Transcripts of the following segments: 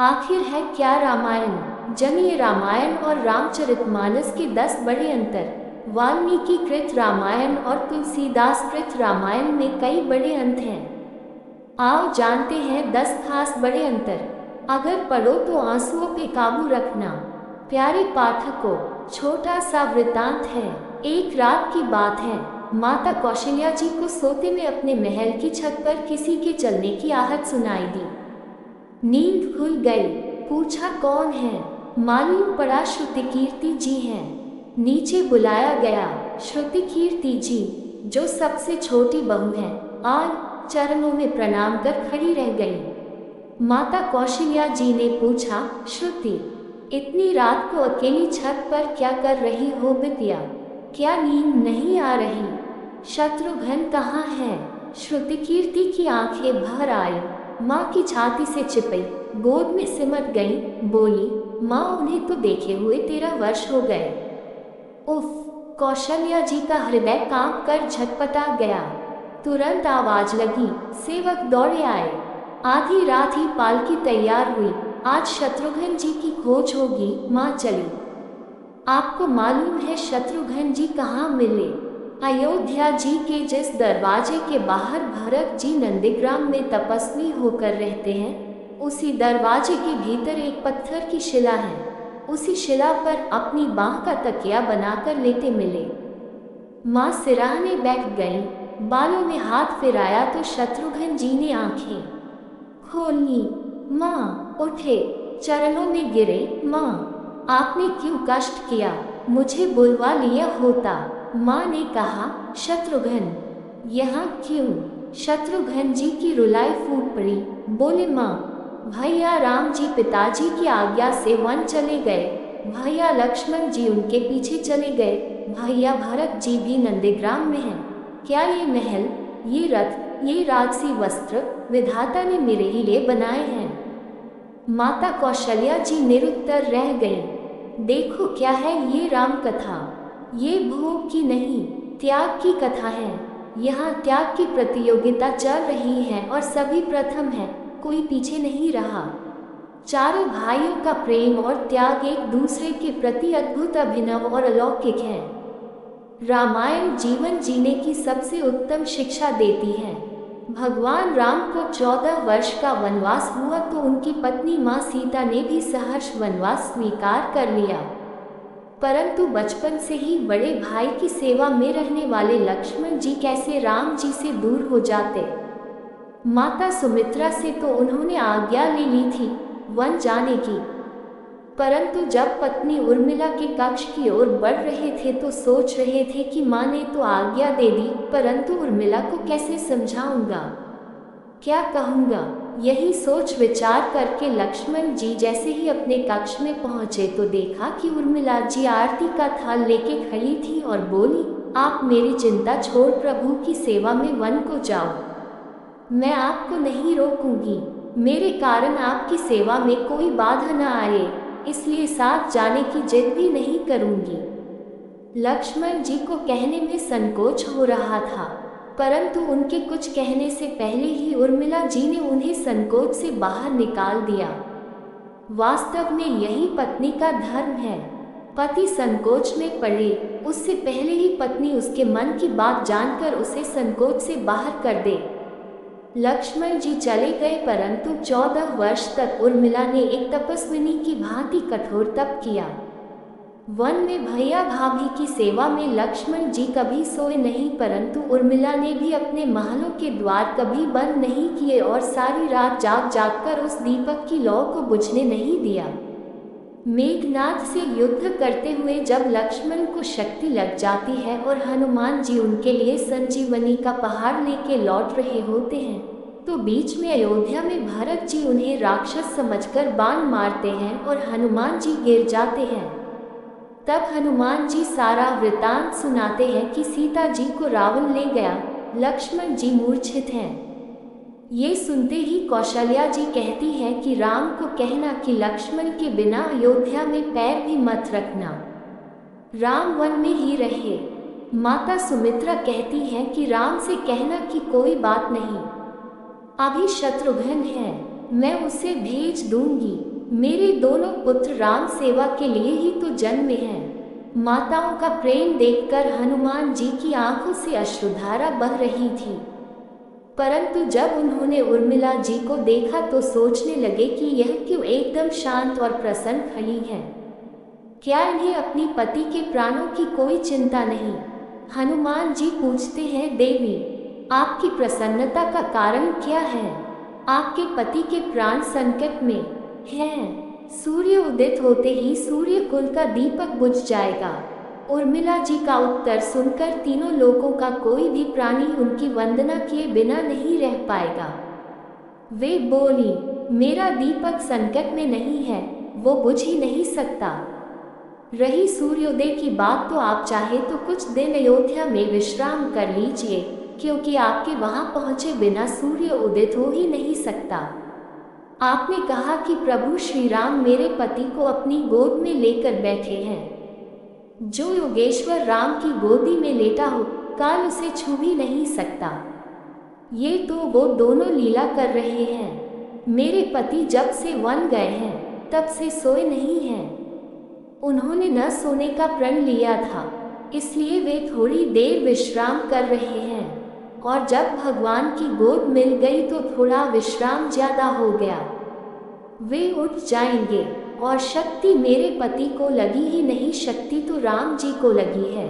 आखिर है क्या रामायण? जनिए रामायण और रामचरितमानस के 10 बड़े अंतर। वाल्मीकि कृत रामायण और तुलसीदास कृत रामायण में कई बड़े अंत हैं। आओ जानते हैं 10 खास बड़े अंतर। अगर पढ़ो तो आंसुओं पे काबू रखना। प्यारे पाठकों, छोटा सा वृतांत है। एक रात की बात है। माता कौशल्या जी को सोते में अपने महल की छत पर किसी के चलने की आहट सुनाई दी। नींद खुल गई। पूछा कौन है? मालूम पड़ा श्रुतिकीर्ति जी हैं। नीचे बुलाया गया। श्रुतिकीर्ति जी, जो सबसे छोटी बहू है, आज चरणों में प्रणाम कर खड़ी रह गई। माता कौशल्या जी ने पूछा, श्रुति, इतनी रात को अकेली छत पर क्या कर रही हो बिटिया? क्या नींद नहीं आ रही? शत्रुघ्न कहाँ है? श्रुतिकीर्ति की आंखें भर आई। माँ की छाती से चिपई, गोद में सिमट गई, बोली, माँ उन्हें तो देखे हुए 13 वर्ष हो गए। उफ! कौशल्या जी का हृदय कांप कर झटपटा गया। तुरंत आवाज लगी, सेवक दौड़े आए। आधी रात ही पालकी तैयार हुई। आज शत्रुघ्न जी की खोज होगी। माँ चली। आपको मालूम है शत्रुघ्न जी कहाँ मिले? अयोध्या जी के जिस दरवाजे के बाहर भरत जी नंदीग्राम में तपस्वी होकर रहते हैं, उसी दरवाजे के भीतर एक पत्थर की शिला है। उसी शिला पर अपनी बाह का तकिया बनाकर लेटे मिले। माँ सिराहने बैठ गई। बालों में हाथ फिराया तो शत्रुघ्न जी ने आंखें खोली। माँ उठे, चरणों में गिरे। माँ, आपने क्यों कष्ट किया? मुझे बुलवा लिया होता। माँ ने कहा, शत्रुघ्न यहाँ क्यों? शत्रुघ्न जी की रुलाई फूट पड़ी। बोले, माँ, भैया राम जी पिताजी की आज्ञा से वन चले गए। भैया लक्ष्मण जी उनके पीछे चले गए। भैया भरत जी भी नंदीग्राम में हैं। क्या ये महल, ये रथ, ये राजसी वस्त्र विधाता ने मेरे ही लिए बनाए हैं? माता कौशल्या जी निरुत्तर रह गईं। देखो क्या है ये राम कथा। ये भोग की नहीं, त्याग की कथा है। यहाँ त्याग की प्रतियोगिता चल रही है और सभी प्रथम है, कोई पीछे नहीं रहा। चारों भाइयों का प्रेम और त्याग एक दूसरे के प्रति अद्भुत, अभिनव और अलौकिक है। रामायण जीवन जीने की सबसे उत्तम शिक्षा देती है। भगवान राम को 14 वर्ष का वनवास हुआ तो उनकी पत्नी माँ सीता ने भी सहर्ष वनवास स्वीकार कर लिया। परंतु बचपन से ही बड़े भाई की सेवा में रहने वाले लक्ष्मण जी कैसे राम जी से दूर हो जाते? माता सुमित्रा से तो उन्होंने आज्ञा ले ली थी वन जाने की, परंतु जब पत्नी उर्मिला के कक्ष की ओर बढ़ रहे थे तो सोच रहे थे कि माँ ने तो आज्ञा दे दी, परंतु उर्मिला को कैसे समझाऊंगा, क्या कहूँगा? यही सोच विचार करके लक्ष्मण जी जैसे ही अपने कक्ष में पहुँचे तो देखा कि उर्मिला जी आरती का थाल लेके खड़ी थी और बोली, आप मेरी चिंता छोड़ प्रभु की सेवा में वन को जाओ। मैं आपको नहीं रोकूंगी। मेरे कारण आपकी सेवा में कोई बाधा न आए, इसलिए साथ जाने की जिद भी नहीं करूंगी। लक्ष्मण जी को कहने में संकोच हो रहा था, परंतु उनके कुछ कहने से पहले ही उर्मिला जी ने उन्हें संकोच से बाहर निकाल दिया। वास्तव में यही पत्नी का धर्म है। पति संकोच में पड़े उससे पहले ही पत्नी उसके मन की बात जानकर उसे संकोच से बाहर कर दे। लक्ष्मण जी चले गए, परंतु 14 वर्ष तक उर्मिला ने एक तपस्विनी की भांति कठोर तप किया। वन में भैया भाभी की सेवा में लक्ष्मण जी कभी सोए नहीं, परंतु उर्मिला ने भी अपने महलों के द्वार कभी बंद नहीं किए और सारी रात जाग जाग कर उस दीपक की लौ को बुझने नहीं दिया। मेघनाथ से युद्ध करते हुए जब लक्ष्मण को शक्ति लग जाती है और हनुमान जी उनके लिए संजीवनी का पहाड़ लेके लौट रहे होते हैं, तो बीच में अयोध्या में भरत जी उन्हें राक्षस समझकर बाण मारते हैं और हनुमान जी गिर जाते हैं। तब हनुमान जी सारा वृतांत सुनाते हैं कि सीता जी को रावण ले गया, लक्ष्मण जी मूर्छित हैं। ये सुनते ही कौशल्या जी कहती हैं कि राम को कहना कि लक्ष्मण के बिना अयोध्या में पैर भी मत रखना, राम वन में ही रहे। माता सुमित्रा कहती हैं कि राम से कहना कि कोई बात नहीं, अभी शत्रुघ्न है, मैं उसे भेज दूंगी। मेरे दोनों पुत्र राम सेवा के लिए ही तो जन्मे हैं। माताओं का प्रेम देखकर हनुमान जी की आंखों से अश्रुधारा बह रही थी। परंतु जब उन्होंने उर्मिला जी को देखा तो सोचने लगे कि यह क्यों एकदम शांत और प्रसन्न खड़ी है। क्या इन्हें अपनी पति के प्राणों की कोई चिंता नहीं? हनुमान जी पूछते हैं, देवी, आपकी प्रसन्नता का कारण क्या है? आपके पति के प्राण संकट में हैं। सूर्य उदित होते ही सूर्य कुल का दीपक बुझ जाएगा। उर्मिला जी का उत्तर सुनकर तीनों लोगों का कोई भी प्राणी उनकी वंदना किए बिना नहीं रह पाएगा। वे बोली, मेरा दीपक संकट में नहीं है, वो बुझ ही नहीं सकता। रही सूर्योदय की बात, तो आप चाहे तो कुछ दिन अयोध्या में विश्राम कर लीजिए, क्योंकि आपके वहां पहुंचे बिना सूर्य उदित हो ही नहीं सकता। आपने कहा कि प्रभु श्री राम मेरे पति को अपनी गोद में लेकर बैठे हैं। जो योगेश्वर राम की गोदी में लेटा हो, काल उसे छू भी नहीं सकता। ये तो वो दोनों लीला कर रहे हैं। मेरे पति जब से वन गए हैं तब से सोए नहीं हैं। उन्होंने न सोने का प्रण लिया था, इसलिए वे थोड़ी देर विश्राम कर रहे हैं, और जब भगवान की गोद मिल गई तो थोड़ा विश्राम ज्यादा हो गया। वे उठ जाएंगे, और शक्ति मेरे पति को लगी ही नहीं, शक्ति तो राम जी को लगी है।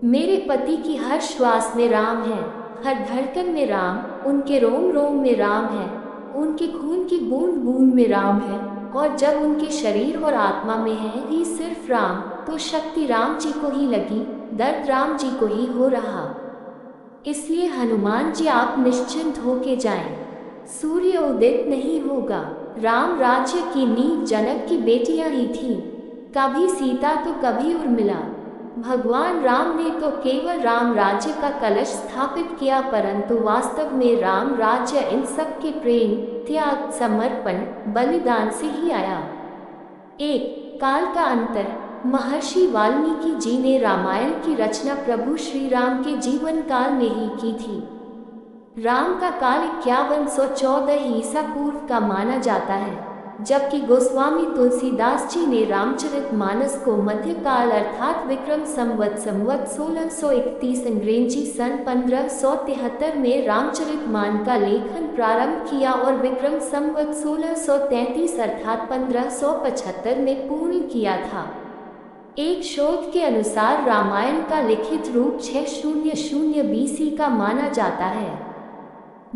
मेरे पति की हर श्वास में राम है, हर धड़कन में राम, उनके रोम रोम में राम है, उनके खून की बूंद बूंद में राम है, और जब उनके शरीर और आत्मा में है ही सिर्फ राम, तो शक्ति राम जी को ही लगी, दर्द राम जी को ही हो रहा। इसलिए हनुमान जी आप निश्चिंत होके जाएं, सूर्य उदित नहीं होगा। राम राज्य की नींव जनक की बेटियां ही थीं, कभी सीता तो कभी उर्मिला। भगवान राम ने तो केवल राम राज्य का कलश स्थापित किया, परंतु वास्तव में राम राज्य इन सब के प्रेम, त्याग, समर्पण, बलिदान से ही आया। एक काल का अंतर। महर्षि वाल्मीकि जी ने रामायण की रचना प्रभु श्री राम के जीवन काल में ही की थी। राम का काल 5114 ईसा पूर्व का माना जाता है, जबकि गोस्वामी तुलसीदास जी ने रामचरितमानस को मध्यकाल अर्थात विक्रम संवत 1631 अंग्रेजी सन 1573 में रामचरितमानस का लेखन प्रारंभ किया और विक्रम संवत 1633 अर्थात 1575 में पूर्ण किया था। एक शोध के अनुसार रामायण का लिखित रूप 600 BC का माना जाता है।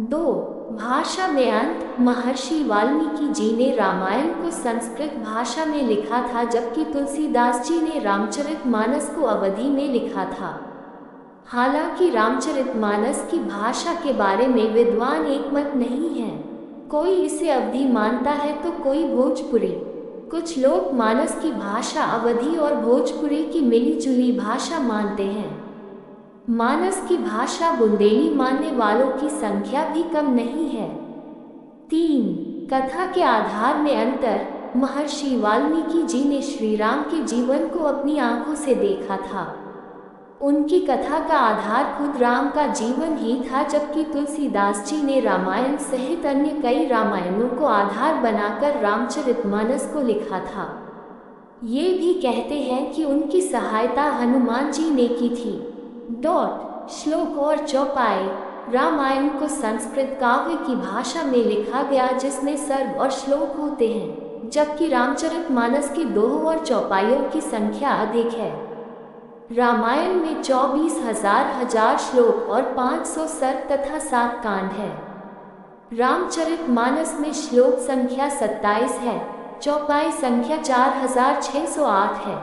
2 भाषा में अंत। महर्षि वाल्मीकि जी ने रामायण को संस्कृत भाषा में लिखा था, जबकि तुलसीदास जी ने रामचरितमानस को अवधी में लिखा था। हालांकि रामचरितमानस की भाषा के बारे में विद्वान एकमत नहीं है। कोई इसे अवधी मानता है तो कोई भोजपुरी। कुछ लोग मानस की भाषा अवधी और भोजपुरी की मिलीजुली भाषा मानते हैं। मानस की भाषा बुंदेली मानने वालों की संख्या भी कम नहीं है। 3 कथा के आधार में अंतर। महर्षि वाल्मीकि जी ने श्री राम के जीवन को अपनी आंखों से देखा था। उनकी कथा का आधार खुद राम का जीवन ही था, जबकि तुलसीदास जी ने रामायण सहित अन्य कई रामायणों को आधार बनाकर रामचरितमानस को लिखा था। ये भी कहते हैं कि उनकी सहायता हनुमान जी ने की थी। श्लोक और चौपाई। रामायण को संस्कृत काव्य की भाषा में लिखा गया, जिसमें सर्ग और श्लोक होते हैं, जबकि रामचरितमानस की दोहों और चौपाइयों की संख्या अधिक है। रामायण में 24,000 श्लोक और 500 सर्ग तथा 7 कांड है। रामचरितमानस में श्लोक संख्या 27 है, चौपाई संख्या 4608 है,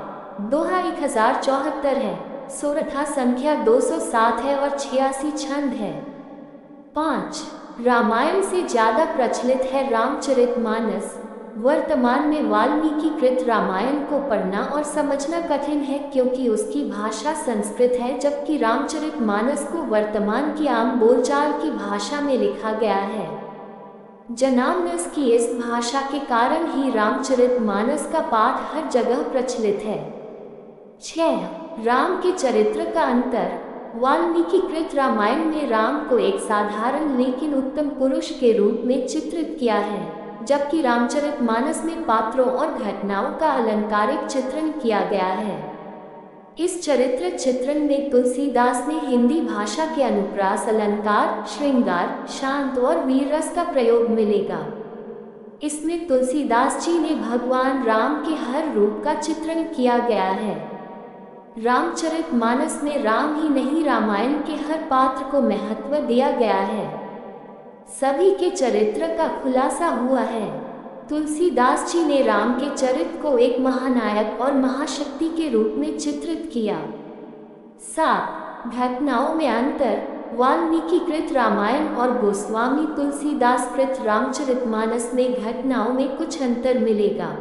दोहा 1074 है, सोरठा संख्या 207 है और 86 छंद है। 5 रामायण से ज़्यादा प्रचलित है रामचरितमानस। वर्तमान में वाल्मीकि कृत रामायण को पढ़ना और समझना कठिन है, क्योंकि उसकी भाषा संस्कृत है, जबकि रामचरितमानस को वर्तमान की आम बोलचाल की भाषा में लिखा गया है। जनामनस की इस भाषा के कारण ही रामचरितमानस का पाठ हर जगह प्रचलित है। 6 राम के चरित्र का अंतर। वाल्मीकि कृत रामायण में राम को एक साधारण लेकिन उत्तम पुरुष के रूप में चित्रित किया है, जबकि रामचरितमानस में पात्रों और घटनाओं का अलंकारिक चित्रण किया गया है। इस चरित्र चित्रण में तुलसीदास ने हिंदी भाषा के अनुप्रास अलंकार, श्रृंगार, शांत और वीर रस का प्रयोग मिलेगा। इसमें तुलसीदास जी ने भगवान राम के हर रूप का चित्रण किया गया है। रामचरितमानस में राम ही नहीं, रामायण के हर पात्र को महत्व दिया गया है। सभी के चरित्र का खुलासा हुआ है। तुलसीदास जी ने राम के चरित्र को एक महानायक और महाशक्ति के रूप में चित्रित किया। 7. घटनाओं में अंतर। वाल्मीकि कृत रामायण और गोस्वामी तुलसीदास कृत रामचरितमानस में घटनाओं में कुछ अंतर मिलेगा।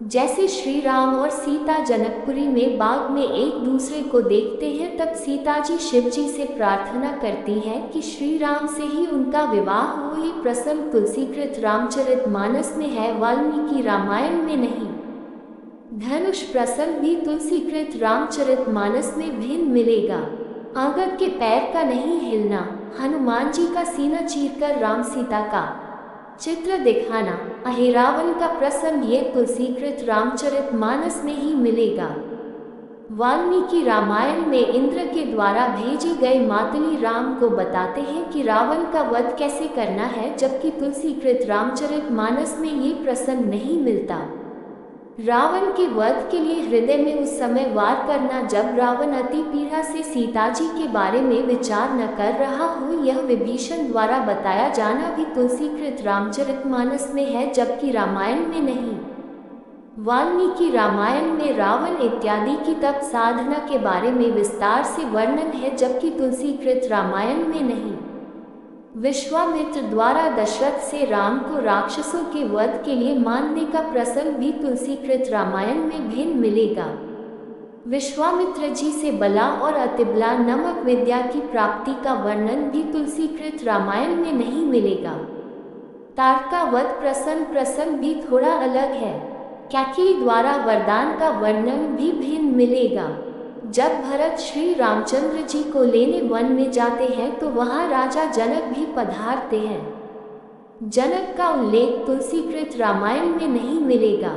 जैसे श्री राम और सीता जनकपुरी में बाग में एक दूसरे को देखते हैं, तब सीता जी शिव जी से प्रार्थना करती हैं कि श्री राम से ही उनका विवाह हो। ये प्रसंग तुलसीकृत रामचरितमानस में है, वाल्मीकि रामायण में नहीं। धनुष प्रसंग भी तुलसीकृत रामचरितमानस में भिन्न मिलेगा। अंगद के पैर का नहीं हिलना, हनुमान जी का सीना चीरकर राम सीता का चित्र दिखाना, अहिरावण का प्रसंग ये तुलसीकृत रामचरितमानस में ही मिलेगा। वाल्मीकि रामायण में इंद्र के द्वारा भेजे गए मातली राम को बताते हैं कि रावण का वध कैसे करना है, जबकि तुलसीकृत रामचरितमानस में ये प्रसंग नहीं मिलता। रावण के वध के लिए हृदय में उस समय वार करना जब रावण अति पीड़ा से सीता जी के बारे में विचार न कर रहा हो, यह विभीषण द्वारा बताया जाना भी तुलसीकृत रामचरितमानस में है, जबकि रामायण में नहीं। वाल्मीकि रामायण में रावण इत्यादि की तप साधना के बारे में विस्तार से वर्णन है, जबकि तुलसीकृत रामायण में नहीं। विश्वामित्र द्वारा दशरथ से राम को राक्षसों के वध के लिए मानने का प्रसंग भी तुलसीकृत रामायण में भिन्न मिलेगा। विश्वामित्र जी से बला और अतिबला नामक विद्या की प्राप्ति का वर्णन भी तुलसीकृत रामायण में नहीं मिलेगा। तारका वध प्रसंग भी थोड़ा अलग है। कैकेयी द्वारा वरदान का वर्णन भी भिन्न मिलेगा। जब भरत श्री रामचंद्र जी को लेने वन में जाते हैं तो वहां राजा जनक भी पधारते हैं। जनक का उल्लेख तुलसीकृत रामायण में नहीं मिलेगा।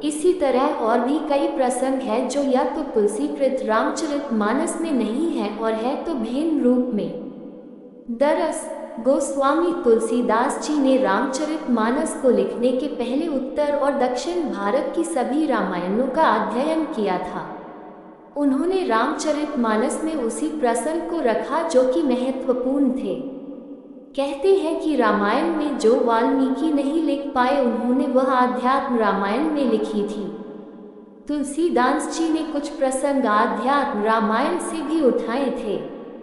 इसी तरह और भी कई प्रसंग हैं जो या तो तुलसीकृत रामचरितमानस में नहीं है और है तो भिन्न रूप में। दरअसल गोस्वामी तुलसीदास जी ने रामचरितमानस को लिखने के पहले उत्तर और दक्षिण भारत की सभी रामायणों का अध्ययन किया था। उन्होंने रामचरितमानस में उसी प्रसंग को रखा जो कि महत्वपूर्ण थे। कहते हैं कि रामायण में जो वाल्मीकि नहीं लिख पाए, उन्होंने वह आध्यात्म रामायण में लिखी थी। तुलसीदास जी ने कुछ प्रसंग आध्यात्म रामायण से भी उठाए थे।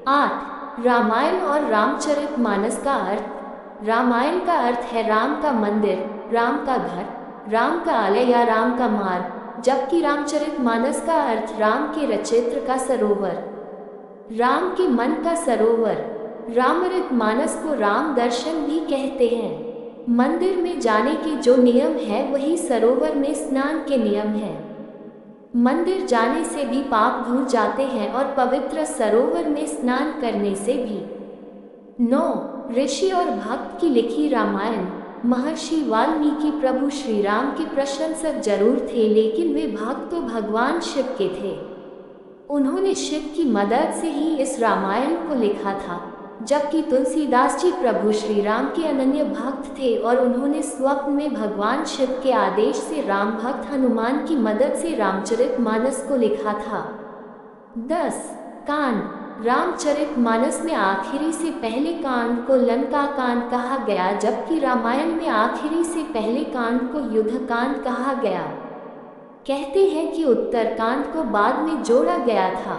8. रामायण और रामचरितमानस का अर्थ। रामायण का अर्थ है राम का मंदिर, राम का घर, राम का आलय या राम का मार्ग, जबकि रामचरितमानस का अर्थ राम के रचित्र का सरोवर, राम के मन का सरोवर। रामचरितमानस को राम दर्शन भी कहते हैं। मंदिर में जाने के जो नियम है वही सरोवर में स्नान के नियम है। मंदिर जाने से भी पाप धुल जाते हैं और पवित्र सरोवर में स्नान करने से भी। 9. ऋषि और भक्त की लिखी रामायण। महर्षि वाल्मीकि प्रभु श्री राम के प्रशंसक जरूर थे, लेकिन वे भक्त तो भगवान शिव के थे। उन्होंने शिव की मदद से ही इस रामायण को लिखा था, जबकि तुलसीदास जी प्रभु श्री राम के अनन्य भक्त थे और उन्होंने स्वप्न में भगवान शिव के आदेश से राम भक्त हनुमान की मदद से रामचरितमानस को लिखा था। 10. कांड। रामचरितमानस में आखिरी से पहले कांड को लंका कांड कहा गया, जबकि रामायण में आखिरी से पहले कांड को युद्ध कांड कहा गया। कहते हैं कि उत्तरकांड को बाद में जोड़ा गया था।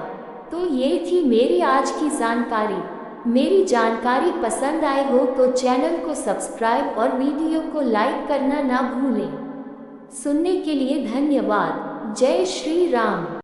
तो ये थी मेरी आज की जानकारी। मेरी जानकारी पसंद आई हो तो चैनल को सब्सक्राइब और वीडियो को लाइक करना ना भूलें। सुनने के लिए धन्यवाद। जय श्री राम।